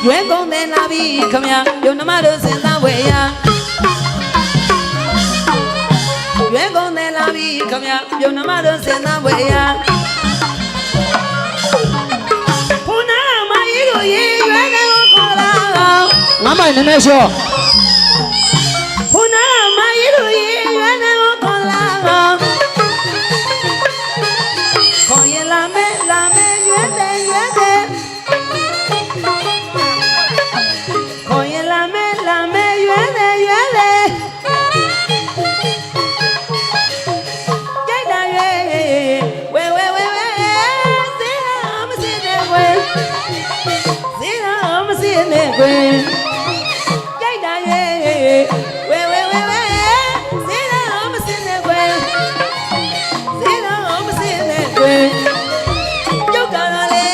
ရွယ်ကုန်တယ်လာပြီခမယုံနမတို့စင်သားဝဲရရွယ်ကုန်တယ်လာပြီခမယုံနမတို့စင်သားဝဲရဖုနာမကြီးတို့ရေရွယ်တယ်ကိုခေါ်လာငါမိုင်နည်းနည်းလျှော့ဖုနာမကြီးတို့ရေရွယ်တယ်ကိုခေါ်လာခေါ်ရင်လာမဲရွယ်တယ်ခေါ်ရင်လာမဲရွယ်တယ်ကြိုက်တာရွယ်ဝဲစေးတာမစေးနဲ့ကွယ်စေးတာမစေးနဲ့ကွယ်ကြိုက်တာရွယ်ဝဲစေးတာမစေးနဲ့ကွယ်စေးတာမစေးနဲ့ကွယ်ကျုပ်ကတော့လေ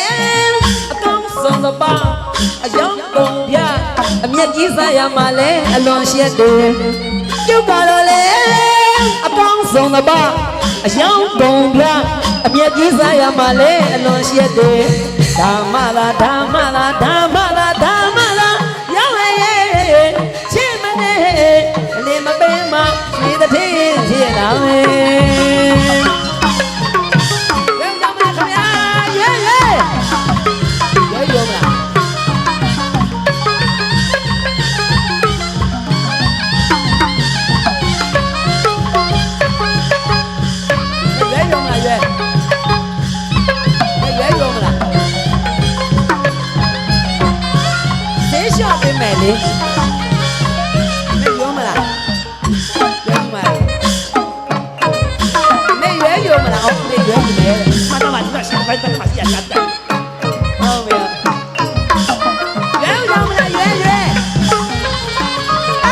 အကောင်းဆုံးသပါအယောင်ကုန်ပြအမျက်ကြီးစားရမှာလဲအလွန်ရှက်တယ်ကျုပ်ကတော့လေအကောင်းဆုံးသပါအယောင်ကုန်ပြအမျက်ကြီးစားရမှာလဲအလွန်ရှက်တယ်ဓမ္မလားရောက်ရဲ့ချင်းမနဲ့လင်းမပင်မဒီတဲ့ဖြစ်လာမယ်မယ်လေ没有么啦没有么啦哦没有没妈他妈你那想法他妈是呀干的哦没有有么啦圆啊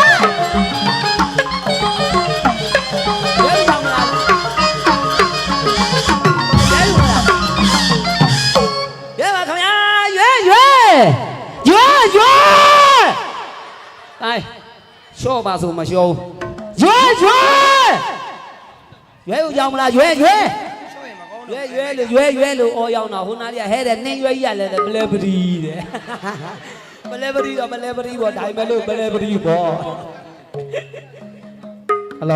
有么啦有吧看呀圆哎，说吧说嘛说，约有要么啦约了，哦要那湖南的还得那约一来的不来不离的，不来不离我大马路不来不离我。Hello，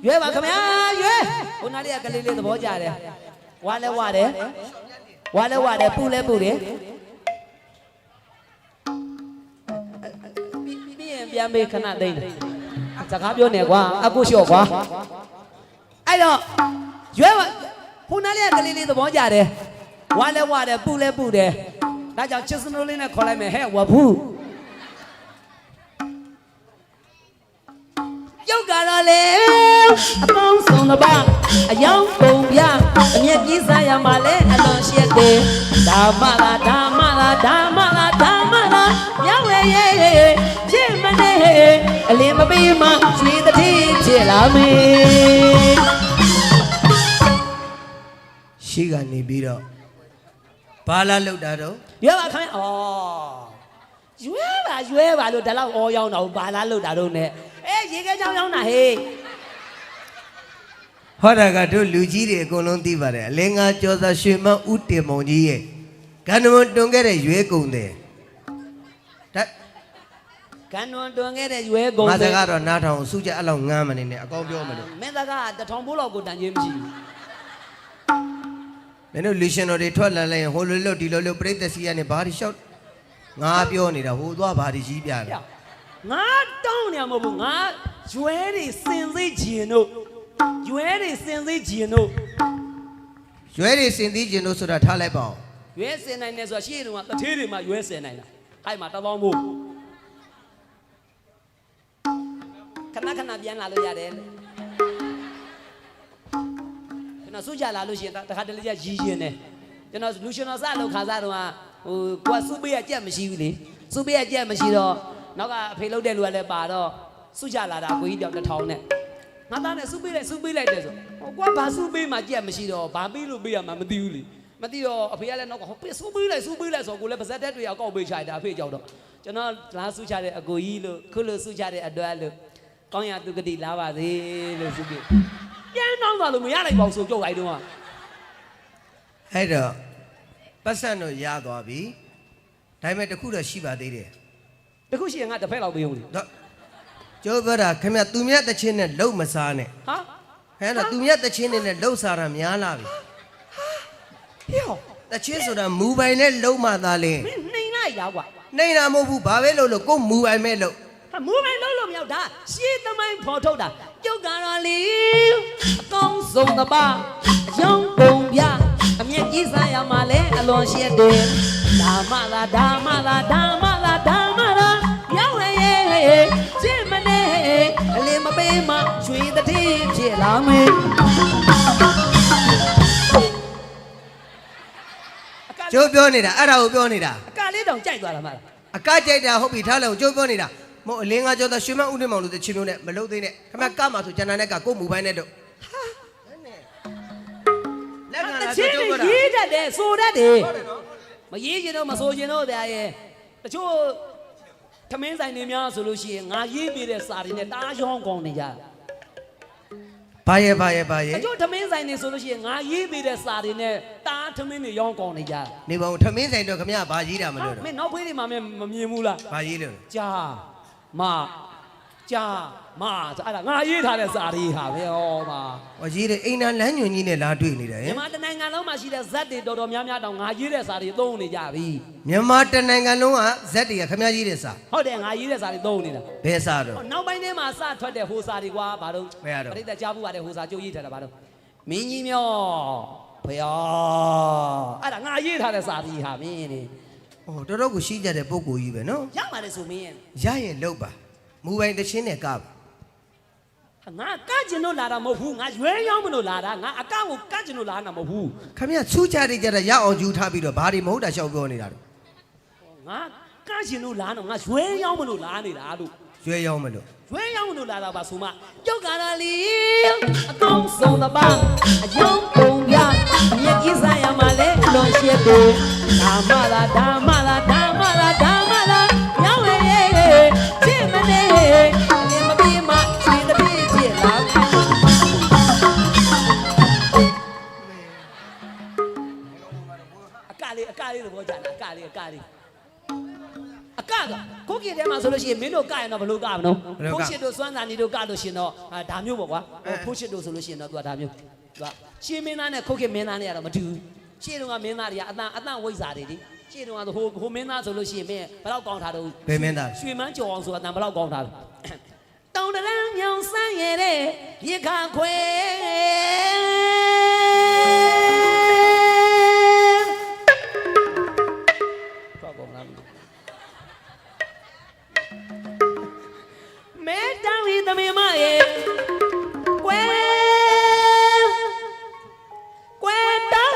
约吧，看没呀？约，湖南的个里的包家的，挖的。ဝါလဲပူလဲပြီးပြန်မေးခဏသိမ့်တယ်စကားပြောနေကွာအကုလျှော့ကွာအဲ့တော့ရွဲဟိုနားလေးကလေးသဘောကျတယ်ဝါလဲပူလဲဒါကြောင့်ချစ်စနိုးလေးနဲ့ခေါ်လိုက်မယ်ဟဲ့ဝဘူးကျုပ်ကတော့လေအပေါင်းဆုံးတစ်ပါးအယောင်ကုန်ပြအမျက်ကြီးစားရမှာလဲအလွန်ရှက်တယ်ဓမ္မလားရောက်ရဲ့ဖြစ်မနေအလင်းမပေးမှရွှေတတိဖြစ်လာမယ်ရှိကနေပြီးတော့ဘာလာလောက်တာတော့ရွေးပါခင်ဗျရွေးပါလို့ဒါလောက်အော်ရောက်တော့ဘာလာလောက်တာတော့ ਨੇ ရေခဲချောင်းရောက်တာဟေးဟောတာကတို့လူကြီးတွေအကုန်လုံးသိပါတယ်အလင်းငါကျော်စာရွှေမန်းဦးတင်မောင်ကြီးရဲ့ကံတော်တွန်ခဲ့တဲ့ရွေးကုန်တယ်ကံတော်တွန်ခဲ့တဲ့ရွေးကုန်တယ်မစကားတော့နားထောင်စုကြအဲ့လောက်ငမ်းမနေနဲ့အကောင်းပြောမလို့မင်းသားက1000ဘိုးလောက်ကိုတန်ချင်းမရှိဘူးမင်းတို့လူရှင်တော်တွေထွက်လာလိုက်ရင်ဟိုလိုလို့ဒီလိုလို့ပြိတ္တစီကနေဘာတွေလျှောက်ငါပြောနေတာဟိုသွားဘာတွေကြီးပြတယ်ငါတောင်းနေမှာမဟုတ်ဘူးငါရွဲတွေစင်စေးကျင်တို့ရွဲတွေစင်စေးကျင်တို့ဆိုတာထားလိုက်ပါဦးရွဲစင်နိုင်တယ်ဆိုတာရှေ့တုန်းကတထေးတွေမှာရွဲစင်နိုင်တာအဲ့မှာ1000ဘိုးခဏပြန်လာလို့ရတယ်ကျွန်တော်စုကြလာလို့ရှိရင်တခါတလေရည်ရင်တယ်ကျွန်တော်လူရှင်တော်စလို့ခါစားတော့ကိုကစုပေးရကြက်မရှိဘူးလေစုပေးရကြက်မရှိတော့နောက်ကအဖေလုပ်တဲ့လူကလည်းပါတော့စုကြလာတာကိုကြီးတောင်1000နဲ့ငါသားနဲ့စုပေးလိုက်တယ်ဆိုကိုကဘာစုပေးမှကြက်မရှိတော့ဘာပေးလို့ပေးရမှာမသိဘူးလေမသိတော့အဖေကလည်းနောက်ကဟိုစုပေးလိုက်ဆိုကိုလည်းပါဇက်တက်တွေအကောက်ပေးချတာအဖေကြောက်တော့ကျွန်တော်လာစုချတဲ့အကိုကြီးလို့ခုလို့စုချတဲ့အတွက်လို့ကောင်းရသူကတိလာပါစေလို့စုပေးပြန်တော့လို့မရလိုက်ပါဘူးဆိုကြောက်လိုက်တော့ အဲ့တော့ပတ်စံတော့ရသွားပြီဒါပေမဲ့တခုတော့ရှိပါသေးတယ် တခုရှိရင်ငါတစ်ဖက်လောက်ပေးဦးလေ တော့ကျိုးပြောတာခင်ဗျသူမြတ်တချင်းနဲ့လှုပ်မစားနဲ့ ဟာ အဲ့တော့သူမြတ်တချင်းနဲ့လှုပ်စားတာများလာပြီ ဟေ့ တချင်းဆိုတာမူပိုင်နဲ့လှုပ်မှသာလင်း မင်းနှိမ်လိုက်ရကွာ နှိမ့်တာမဟုတ်ဘူးဘာပဲလှုပ်လို့ကိုယ်မူပိုင်မဲ့လှုပ် ဟာမူးမိုင်းလုံးလို့မရောက်တာရှေးသမိုင်းဖော်ထုတ်တာပြုတ်ကတော့လေအကောင်းဆုံးတစ်ပါအယောင်ပုံပြအမျက်ကြီးစားရမှာလဲအလွန်ရှက်တယ်ဒါမှလားဒါမှလားဒါမှလားဒါမှလားရောက်ရဲ့ချစ်မနေအလင်းမပေးမှရွှေတတိဖြစ်လာမယ် ကျိုးပြောနေတာအဲ့ဒါကိုပြောနေတာ အကလေးတောင်ကြိုက်သွားတာမလား အကကြိုက်တာဟုတ်ပြီထားလိုက်ကျိုးပြောနေတာမဟုတ်အလင်းကကြောသားရွှေမဦးနေမောင်လို့တချင်းမျိုးနဲ့မလှုပ်သေးနဲ့ခင်ဗျကမှဆိုဂျန်နာနဲ့ကကိုယ်မူပိုင်နဲ့တော့လက်က တ လာ ချင်း ကျိုးပြောတာ ရေးတတ်တယ်ဆိုတတ်တယ်မရေးချင်တော့မဆိုချင်တော့ဗျာရဲ့တချို့သမင်းဆိုင်နေများဆိုလို့ရှိရင်ငါရေးပေးတဲ့စာတွေနဲ့တားရောင်းကောင်းနေကြ ဘာရဲ့ဘာရဲ့ဘာရဲ့ တချို့သမင်းဆိုင်နေဆိုလို့ရှိရင်ငါရေးပေးတဲ့စာတွေနဲ့တားသမင်းတွေရောင်းကောင်းနေကြ နေပါဦးထမင်းဆိုင်တော့ခင်ဗျဘာကြီးတာမလို့တော့ မင်းနောက်ဖေးတွေမှာမမြင်ဘူးလား ဘာကြီးလို့ ကြာမကြာမဆိုအဲ့ဒါငါရေးထားတဲ့စာတွေဟာပဲဟောပါ ဟောကြီးတယ်အိမ်နာလမ်းညွန်ကြီးနဲ့လာတွေ့နေတယ်ဟင် မြန်မာတနိုင်ငံလုံးမှာရှိတဲ့ဇက်တွေတော်တော်များများတောင်ငါရေးတဲ့စာတွေသုံးနေကြပြီ မြန်မာတနိုင်ငံလုံးကဇက်တွေကခင်ဗျကြီးတဲ့စာ ဟုတ်တယ်ငါရေးတဲ့စာတွေသုံးနေတာ ဘယ်စာတော့ နောက်ပိုင်းထဲမှာစထွက်တဲ့ဟိုစာတွေကွာဘာလို့ ဘယ်ရတော့ ပရိသတ်ကြားဘူးပါတဲ့ဟိုစာကြိုးရေးထားတာဘာလို့မင်းကြီးမြောဖယားအဲ့ဒါငါရေးထားတဲ့စာတွေဟာမင်းနေ ဟောတော်တော်ကိုရှိကြတဲ့ပုံကိုကြီးပဲနော် ရပါလေဆိုမင်းရဲ့ ရရင်လှုပ်ပါမူပိုင်တချင်းနဲ့ကပါ ငါကကျင်လို့လာတာမဟုတ်ဘူးငါရွဲရောက်မလို့လာတာငါအကောင့်ကိုကကျင်လို့လာတာမဟုတ်ဘူး ခင်ဗျဆူးကြတဲ့ကြတဲ့ရအောင်ယူထားပြီးတော့ဘာတွေမဟုတ်တာရှောက်ပြောနေတာတော့ ငါကကျင်လို့လာတော့ငါရွဲရောက်မလို့လာနေတာလို့ ရွှဲရောက်မလို့ ရွဲရောက်မလို့လာတာပါဆိုမှကြောက်ကြတာလေအကောင့်ဆုံးတစ်ပါအယောင်ပုံပြအမျက်ကြီးစားရမှာလဲအလွန်ရှက်တယ်ဒါမှလားဒါမှလားဒါမှလားဒါမှလားရောက်ရဲ့ချစ်မနေအလင်းမပြေးမှရွှေတပြေးဖြစ်လာအကလေးသဘောကျလားအကလေးအကတော့ကိုကြီးထဲမှာဆိုလို့ရှိရင်မင်းတို့ကရင်တော့ဘလို့ကမလို့ဖိုးချစ်တို့စွမ်းစာနေတို့ကလို့ရှင်တော့ဒါမျိုးပေါ့ကွာဖိုးချစ်တို့ဆိုလို့ရှိရင်တော့သူကဒါမျိုးသူကရှင်းမင်းသားနဲ့ခုတ်ခင်မင်းသားနဲ့ကတော့မတူဘူးရှင်းတော့ကမင်းသားတွေကအတန်ဝိဇ္ဇာတွေလေရှင်းတော့ကဟိုမင်းသားဆိုလို့ရှိရင်မင်းဘယ်တော့ကောင်းထားတော့ ဘယ်မင်းသား ရွှေမန်းကြော်အောင်ဆိုအတန်ဘယ်တော့ကောင်းထားလဲတောင်တရံမြောင်ဆန်းရဲ့တဲ့ရခခွဲမဲတောင်ဤသမီးမရဲ့ကွယ်တောင်း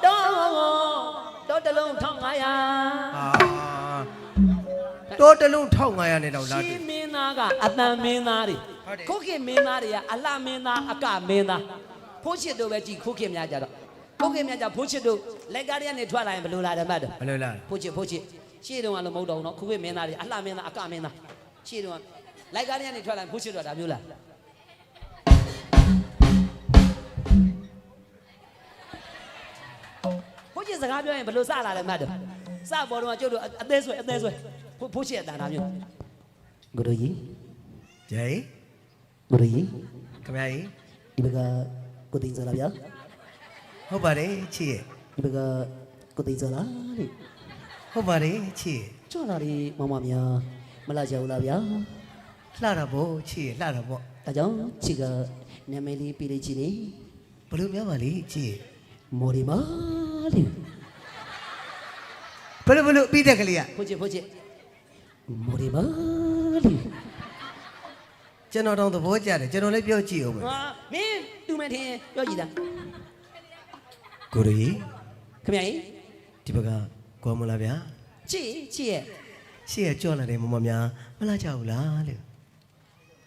တော့တလုံး1500 တိုးတလုံး1500နဲ့တော့လာ ရှ တွေ့ င်းမင်းသားကအတန်မင်းသားတွေခုတ်ခင်မင်းသားတွေကအလှမင်းသားအကမင်းသားဖိုးချစ်တို့ပဲကြည်ခုတ်ခင်များကြတော့ခုတ်ခင်များကြဖိုးချစ်တို့လက်ကားတွေကနေထွက်လာရင်ဘယ်လိုလာတယ်မှတ်တယ် ဘယ်လိုလား ဖိုးချစ်ရှေ့တုန်းကလည်းမဟုတ်တော့ဘူးနော်ခုတ်ခင်မင်းသားတွေအလှမင်းသားအကမင်းသားရှေ့တုန်းကလက်ကားတွေကနေထွက်လာရင်ဖိုးချစ်တို့ဒါမျိုးလားဖိုးချစ်စကားပြောရင်ဘယ်လိုစလာလဲမှတ်တယ်စပေါ်တော့ကျုပ်တို့အသေးဆွဲဖိုးချစ်အတန်သားမျိုးဂရုကြီး ဂျေး ဂရုကြီး ခင်ဗျကြီး ဒီဘက်ကကိုသိန်းစောလားဗျာ ဟုတ်ပါတယ်ချစ်ရဲ့ ဒီဘက်ကကိုသိန်းစောလားလေ ဟုတ်ပါတယ်ချစ်ရဲ့ ကျော်လာဒီမမများမလာကြဘူးလားဗျာ လှတာပေါ့ချစ်ရဲ့လှတာပေါ့ ဒါကြောင့်ချစ်ကနာမည်လေးပေးလိုက်ချင်နေ ဘလို့များပါလေချစ်ရဲ့ မော်ဒီမာလေ ဘလို့ပြီးတဲ့ကလေးက ဖိုးချစ်မော်ဒီမာလေ ကျွန်တော်တော့သဘောကျတယ်ကျွန်တော်လည်းပြောကြည့်အောင်မယ် ဟာမင်းတူမထင်ပြောကြည့်တာ ကိုရီ ခင်ဗျာကြီး ဒီဘက်ကကောမလားဗျာ ချစ်ရဲ့ ရှေ့ကကြော့လာတယ်မမများမလားကြဘူးလားလို့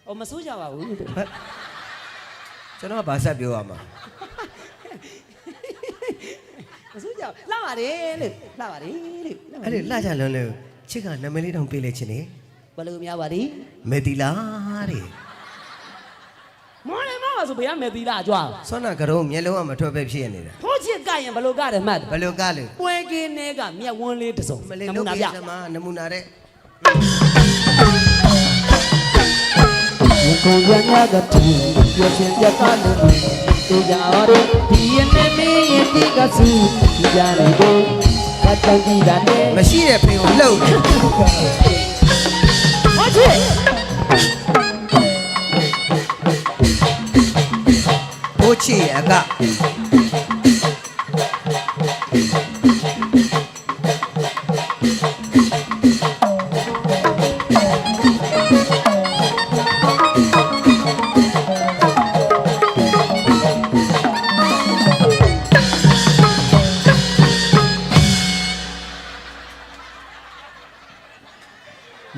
ဟိုမစိုးကြပါဘူး ကျွန်တော်ကဘာဆက်ပြောရမှာ မစိုးကြလှပါတယ်လေလှပါတယ်လေ အဲ့ဒီလှကြလွန်းလို့ချစ်ကနာမည်လေးတောင်ပေးလိုက်ချင်းနေ ဘယ်လိုများပါဒီ မေတီလားတဲ့ မော်လီမာဆိုဘယ်ရမယ်သီလားကြွား ဆွမ်းနာကရုံးမျက်လုံးကမထွက်ပဲဖြစ်နေတာ ဖိုးချစ် ရင်ဘလို့ကတယ်မှတ်တယ် ဘယ်လိုကလဲ ပွဲကင်းထဲကမြက်ဝန်းလေးတစ်စုံ မလေး နမူ လုံး နာ ပြ ပြ စမနမူနာတဲ့ ကိုရညာကတူပြရှင်ပြကားလို့တေကြရဲဒီရနေနေရင်ဒီကစုဒီကြရကိုကတန်ကြီးတာနဲ့ မရှိတဲ့ဖေကိုလှုပ်တယ် ဟုတ်ချေ ဘိုးချီအက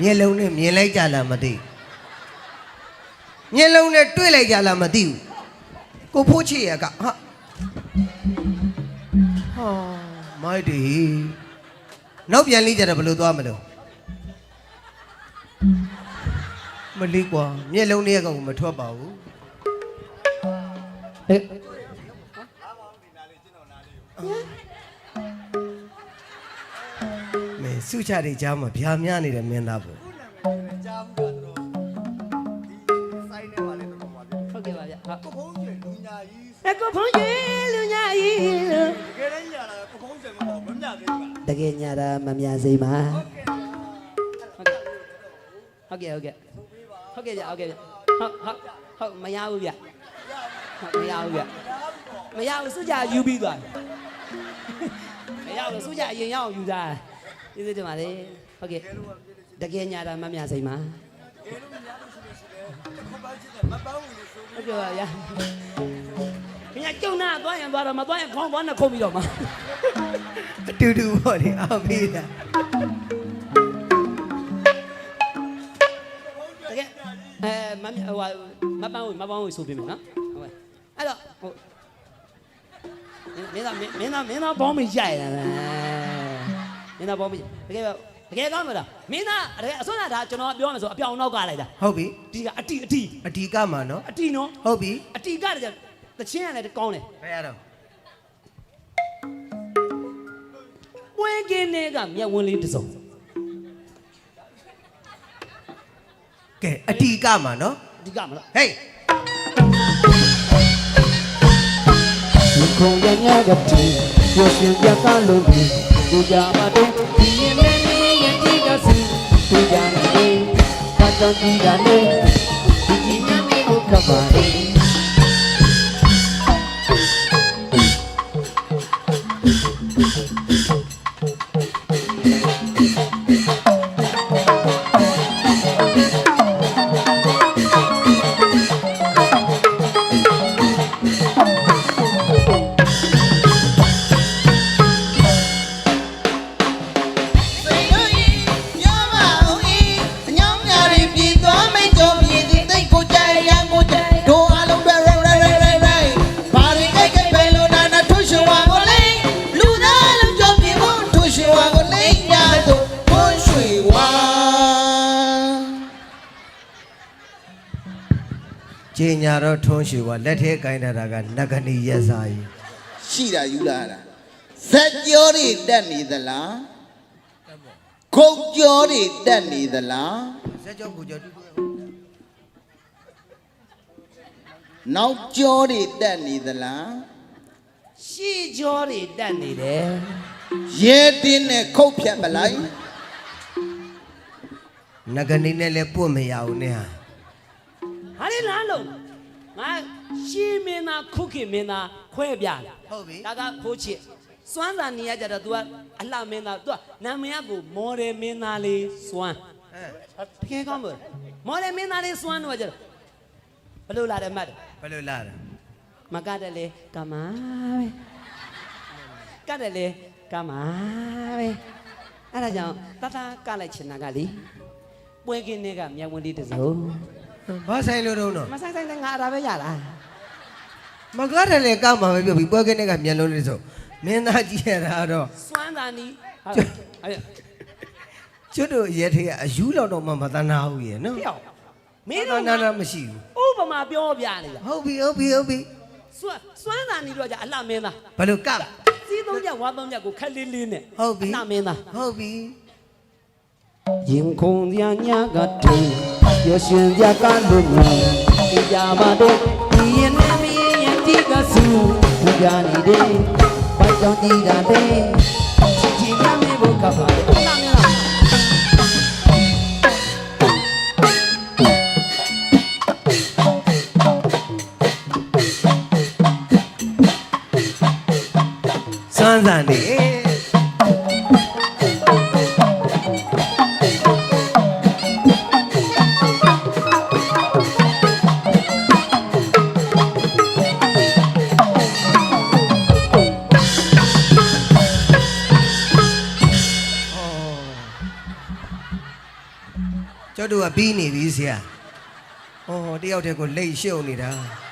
မျက်လုံးနဲ့မြင်လိုက်ကြလားမသိမျက်လုံးနဲ့တွေ့လိုက်ကြလားမသိဘူးကိုဖိုးချီရကဟာမိုက်ဒီနောက်ပြန်လေးကြတယ်ဘယ်လိုသွားမလို့မလေးကွာမျက်လုံးလေးကောင်မထွက်ပါဘူး ဟဲ့ မင်းစုချတွေကြားမှာဗျာများနေတယ်မင်းသားပေါ့ ဟုတ်ကဲ့ပါဗျဟုတ် ကိုဖုံးကျလူညာကြီး အကိုဖုန်းကြီးလူညာကြီးလို့ တကယ်တမ်းညာတာကိုဖုံးကျမဟုတ်မမြသေးဘူး တကယ်ညာတာမမြစိမ့်ပါဟုတ်ကဲ့ဟုတ်ကဲ့ဟုတ်ကဲ့ဗျဟုတ်ကဲ့ဗျဟုတ်မရဘူးဗျဟုတ်မရဘူးဗျမရဘူးစုကြယူပြီးသွားမရဘူးစုကြအရင်ရအောင်ယူသားဒီစိတ်တမလေးဟုတ်ကဲ့တကယ်ညာတာမမြစိမ့်ပါ ကိုပန်းချစ်တယ်မပန်းဘူးလို့ဆို ဟုတ်ကဲ့ပါဗျာခင်ဗျကျုံနာသွားရင်သွားတော့မသွားရင်ခေါင်းသွားနဲ့ခုတ်ပြီးတော့မှာ အတူတူပေါ့လေအားပေးတာ တကယ်မဟိုမပန်းဘူးဆိုပြီးမယ်နော်ဟုတ်ကဲ့အဲ့တော့ဟိုမင်းသားဘောင်းမရိုက်လာမင်းသားဘောင်းမတကယ်ကောင်းမလားမင်းသားတကယ်အစွမ်းတာကျွန်တော်ပြောမယ်ဆိုအပြောင်နောက်ကလိုက်တာ ဟုတ်ပြီ ဒီကအတီ အဓိကမှာနော် အတီနော် ဟုတ်ပြီ အတီကတည်းကတချင်းကလည်းကောင်းတယ် ဘယ်ရတော့ ပွဲကင်းတွေကမြက်ဝန်းလေးတစ်စုံ ကဲအဓိကမှာနော် ဒီကမလား ဟေး ခုံရညာကတူပြရှင်ပြကားလို့ဒီကြမှာတော့ဒီရင်နဲ့နေရင်ဒီကစီဒီကြနေပတ်တော့ဒီကနေ့ဒီညနေကိုကပါလေ စိတ်လို့ရင်ပြောပါဦးဤညောင်းညာတွေပြည်သွားမိတ်ကြောပြည်သည်တိတ်ကိုကြရန်ကိုကြတို့အလုံးပဲရိုင်းဘာတွေကြိုက်ပဲလို့နာနာထွရှဝါကိုလိမ့်လူသားလုံးကြောပြည်ဖို့ထွရှဝါကိုလိမ့်ညာတို့ထွရွှေဝါ ကျင်ညာတော့ထုံးရှူပါလက်ထဲကင်ထားတာကနဂနီရက်စာကြီး ရှိတာယူလာတာဇက်ကြောတွေတက်နေသလားခုတ်ကြောတွေတက်နေသလား ဇက်ကြောကိုကြောတူတူ နောက်ကြောတွေတက်နေသလား ရှေ့ကြောတွေတက်နေတယ် ရဲတင်းနဲ့ခုတ်ဖြတ်ပလိုက် နဂနီနဲ့လည်းပွတ်မရဘူးနဲ့ဟာ ဟာလေလားလို့ငါရှေးမင်းသားခုခေတ်မင်းသားခွဲပြတယ် ဟုတ်ပြီ ဒါကဖိုးချစ်စွမ်းစာနေရကြတော့ तू ကအလှမင်းသား तू ကနာမည်ကိုမော်ဒယ်မင်းသားလေးစွမ်း တကယ်ကောင်းပါမော်ဒယ်မင်းသားလေးစွမ်းတော့ကြတော့ဘလို့လာတယ်မှတ်တယ် ဘယ်လိုလာတာ မကတယ်လေကမာပဲကတယ်လေကမာပဲအဲ့ဒါကြောင့်တတကလိုက်ချင်တာကလေပွဲကင်းတွေကမြတ်ဝင်လေးတစ်စုံ ဘာဆိုင်လို့တော့ မဆိုင်ဆိုင်ငါအရာပဲရလား မကားတယ်လေကောက်မှာပဲပြောပြီးပွဲကင်းတဲ့ကမျက်လုံးလေးဆိုမင်းသားကြီးရတာတော့ စွမ်းသာနီးဟုတ်အဲ့ ကျွတ်တို့ရဲထေးကအယူလောက်တော့မှမသနာဘူးရေနော် ပြောင်းမင်း နာ တို့ နာနာမရှိဘူး ဥပမာပြောပြနေတာ ဟုတ်ပြီဟုတ်ပြီဟုတ်ပြီ စွမ်းသာနီးတော့じゃအလှမင်းသား ဘယ်လိုကပ် စီးသုံးချက်ဝါသုံးချက်ကိုခက်လေးလေးနဲ့ ဟုတ်ပြီ နာမင်းသား ဟုတ်ပြီ ရင်ခုန်ရညာကတူရရှင်ကြကလို့ငါဒီကြပါတော့ဒီရင်နဲ့မင်းရဲ့ဒီကဆူဘူကြနေတယ်ဘာကြောင့်ဒီတာလဲချီချီနာမင်းဘုကပါနာမင်းလား စွမ်းစံနေ ကျော်တို့ကပြီးနေပြီဆရာ။အော်တယောက်တည်းကိုလိတ်ရှုပ်နေတာ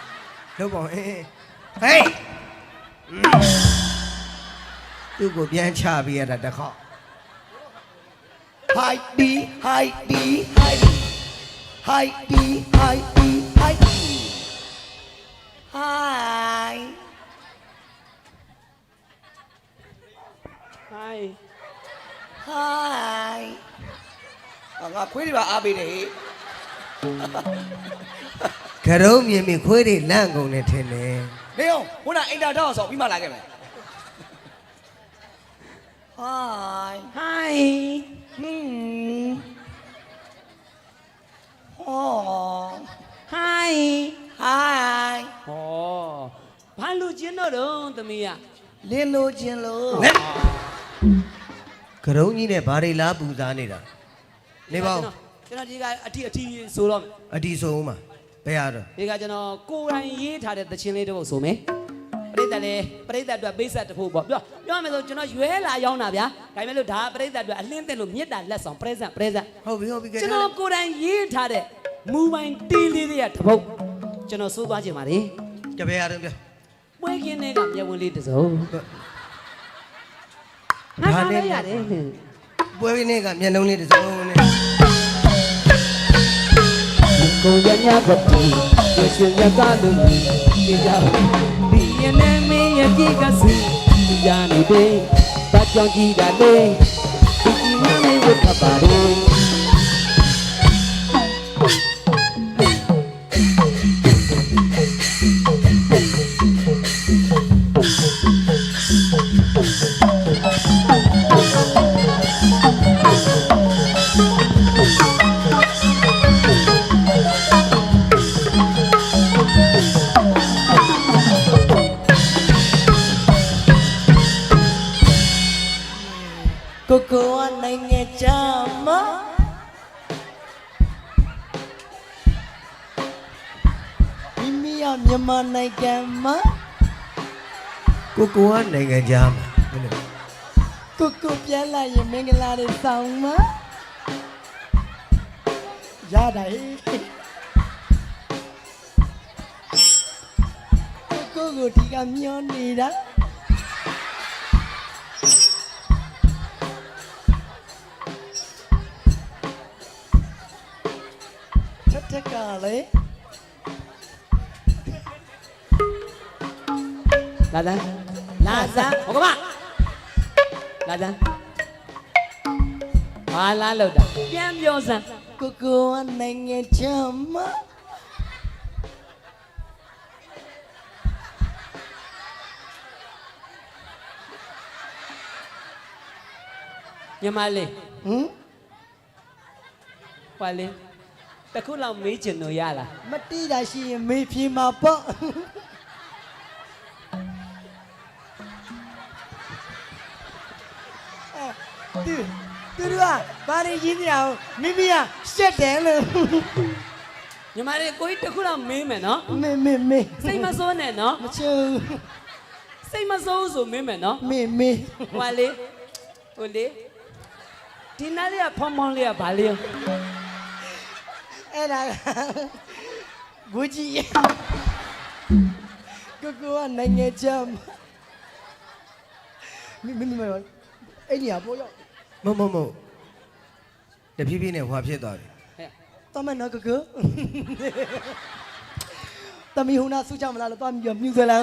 ။လောက်ပါဟေး။ဟေးသူ့ကိုပြန်ချပေးရတာတစ်ခေါက် Heidi Heidi Heidi Heidi Heidi Heidi Hi Hi Hi ငါခွေးတွေပါအားပေးတယ်ဟေး ။ကရုံးမြင်မြင်ခွေးတွေလန့်ကုန်နေထင်တယ် နေအောင်ခုနအင်တာတောင်းဆိုပြီးမှလာခဲ့မယ် Hi Hi Oh Hi Hi ဟောဘာလို့ကျင်းတော့သမီးอ่ะ လင်းလို့ခြင်းလို့ ။ကရုံးကြီးနဲ့ဘာတွေလားပူစားနေတာ။နေပါဦး ကျွန်တော်ဒီကအထီဆိုတော့ အတီဆုံးဦးမှာဘယ်ရတော့ ဒီကကျွန်တော်ကိုယ်တိုင်ရေးထားတဲ့သချင်းလေးတစ်ပုဒ်ဆိုမယ်ပရိသတ်လည်းပရိသတ်အတွက်ပိတ်ဆက်တစ်ဖို့ပေါ့ပြောမယ်ဆိုကျွန်တော်ရွဲလာရောက်တာဗျာဒါပေမဲ့လို့ဒါပရိသတ်အတွက်အလင်းသင့်လို့မြစ်တာလက်ဆောင်ပရိသတ် ဟုတ်ပြီဟုတ်ပြီ ကျွန်တော်ကိုယ်တိုင်ရေးထားတဲ့မူပိုင်တီးလေးတွေကတစ်ပုဒ်ကျွန်တော်စိုးသွားခြင်းပါလေ ကြဘယ်ရတော့ပြော ပွဲခင်းတွေကမျက်ဝန်းလေးတစ်စုံဟာလည်းရတယ် ပွဲရင်းကမျက်လုံးလေးတစ်စုံနဲ့ ကိုရညာကပူရရှင်ရကလို့ဒီကြောင်ဒီရနဲ့မင်းရဲ့ပြေကစီဒီကြနေတယ်ဘာကြောင့်ကြည်တာလဲဒီမင်းဝတ်ခပါတော့ ကိုကိုကနိုင်ငံချမ်းမမိမိရမြန်မာနိုင်ငံမှာ ကိုကနိုင်ငံသားမှာဟုတ်တယ် ကိုကိုပြန်လာရင်မင်္ဂလာတွေဆောင်မရတာဟေးကိုကိုဒီကမျောနေတာတက်ကလေ လာစမ်းဟုတ်ကမလာစမ်းဘာလာလို့တာပြန်ပြောစမ်း ကိုကိုကနိုင်ငံချမ်းမ ညီမလေး ဟမ် ဟွာလေးတခုလောက်မေးချင်လို့ရလား မတိတာရှိရင်မေးဖြေမှာပေါ့သူတို့ကဘာတွေရင်းနေအောင်မိမိကရှက်တယ်လို့ ညီမလေးကိုကြီးတခုလောက်မေးမယ်နော် မေ စိတ်မစိုးနဲ့နော် မချူ စိတ်မစိုးဆိုမေးမယ်နော် မေ ဟွာလေးဟိုလေးဒီနားလေးကဖုံဖုံလေးကဘာလေး အဲ့ဒါဘူကြီးကိုကိုကနိုင်ငံချမ်းမအဲ့ဒီကပေါ်ရောက် မဟုတ်တဖြည်းဖြည်းနဲ့ဟွာဖြစ်သွားတယ် တော်မနော်ကိုကိုတမီဟိုနာဆူချမလားလို့တော်မြူဆွဲလာ